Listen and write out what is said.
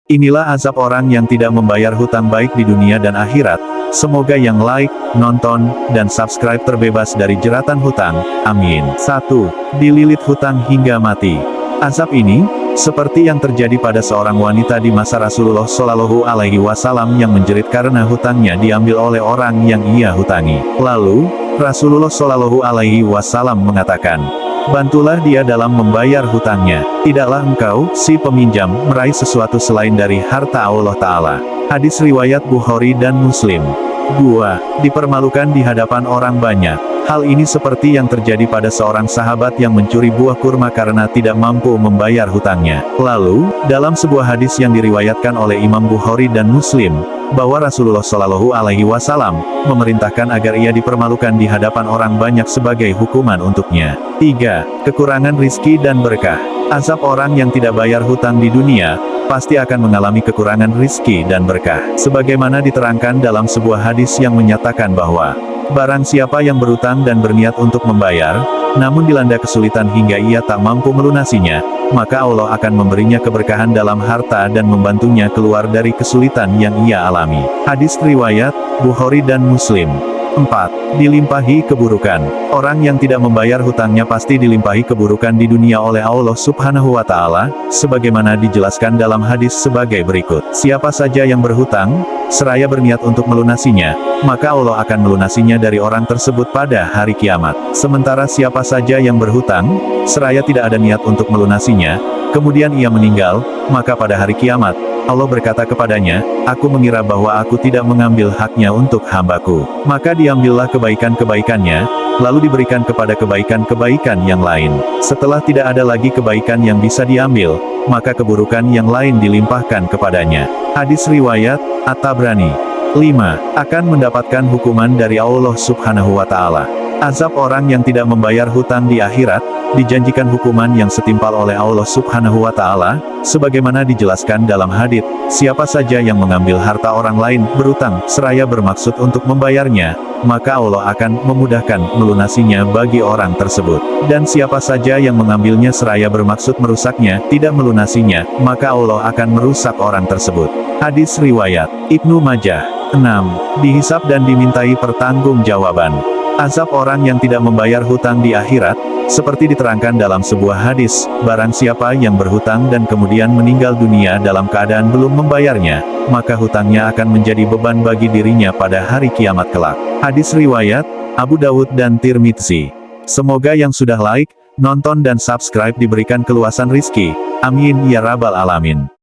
Inilah azab orang yang tidak membayar hutang baik di dunia dan akhirat. Semoga yang like, nonton, dan subscribe terbebas dari jeratan hutang. Amin. 1. Dililit hutang hingga mati. Azab ini, seperti yang terjadi pada seorang wanita di masa Rasulullah Shallallahu Alaihi Wasallam yang menjerit karena hutangnya diambil oleh orang yang ia hutangi. Lalu, Rasulullah Shallallahu Alaihi Wasallam mengatakan, bantulah dia dalam membayar hutangnya. Tidaklah engkau, si peminjam, meraih sesuatu selain dari harta Allah Ta'ala. Hadis riwayat Bukhari dan Muslim. 2. Dipermalukan di hadapan orang banyak. Hal ini seperti yang terjadi pada seorang sahabat yang mencuri buah kurma karena tidak mampu membayar hutangnya. Lalu, dalam sebuah hadis yang diriwayatkan oleh Imam Bukhari dan Muslim, bahwa Rasulullah Shallallahu Alaihi Wasallam memerintahkan agar ia dipermalukan di hadapan orang banyak sebagai hukuman untuknya. 3. Kekurangan rizki dan berkah. Azab orang yang tidak bayar hutang di dunia, pasti akan mengalami kekurangan rizki dan berkah. Sebagaimana diterangkan dalam sebuah hadis yang menyatakan bahwa, barang siapa yang berutang dan berniat untuk membayar, namun dilanda kesulitan hingga ia tak mampu melunasinya, maka Allah akan memberinya keberkahan dalam harta dan membantunya keluar dari kesulitan yang ia alami. Hadis riwayat Bukhari dan Muslim. 4. Dilimpahi keburukan. Orang yang tidak membayar hutangnya pasti dilimpahi keburukan di dunia oleh Allah Subhanahu wa Ta'ala, sebagaimana dijelaskan dalam hadis sebagai berikut. Siapa saja yang berhutang, seraya berniat untuk melunasinya, maka Allah akan melunasinya dari orang tersebut pada hari kiamat. Sementara siapa saja yang berhutang, seraya tidak ada niat untuk melunasinya, kemudian ia meninggal, maka pada hari kiamat, Allah berkata kepadanya, aku mengira bahwa aku tidak mengambil haknya untuk hambaku. Maka diambillah kebaikan-kebaikannya, lalu diberikan kepada kebaikan-kebaikan yang lain. Setelah tidak ada lagi kebaikan yang bisa diambil, maka keburukan yang lain dilimpahkan kepadanya. Hadis riwayat At-Tabrani. 5. Akan mendapatkan hukuman dari Allah Subhanahu wa Ta'ala. Azab orang yang tidak membayar hutang di akhirat, dijanjikan hukuman yang setimpal oleh Allah Subhanahu wa Ta'ala, sebagaimana dijelaskan dalam hadits, siapa saja yang mengambil harta orang lain berutang, seraya bermaksud untuk membayarnya, maka Allah akan memudahkan melunasinya bagi orang tersebut. Dan siapa saja yang mengambilnya seraya bermaksud merusaknya, tidak melunasinya, maka Allah akan merusak orang tersebut. Hadis riwayat Ibnu Majah. 6. Dihisab dan dimintai pertanggungjawaban. Azab orang yang tidak membayar hutang di akhirat, seperti diterangkan dalam sebuah hadis, barang siapa yang berhutang dan kemudian meninggal dunia dalam keadaan belum membayarnya, maka hutangnya akan menjadi beban bagi dirinya pada hari kiamat kelak. Hadis riwayat Abu Dawud dan Tirmidzi. Semoga yang sudah like, nonton dan subscribe diberikan keluasan rizki. Amin ya rabbal alamin.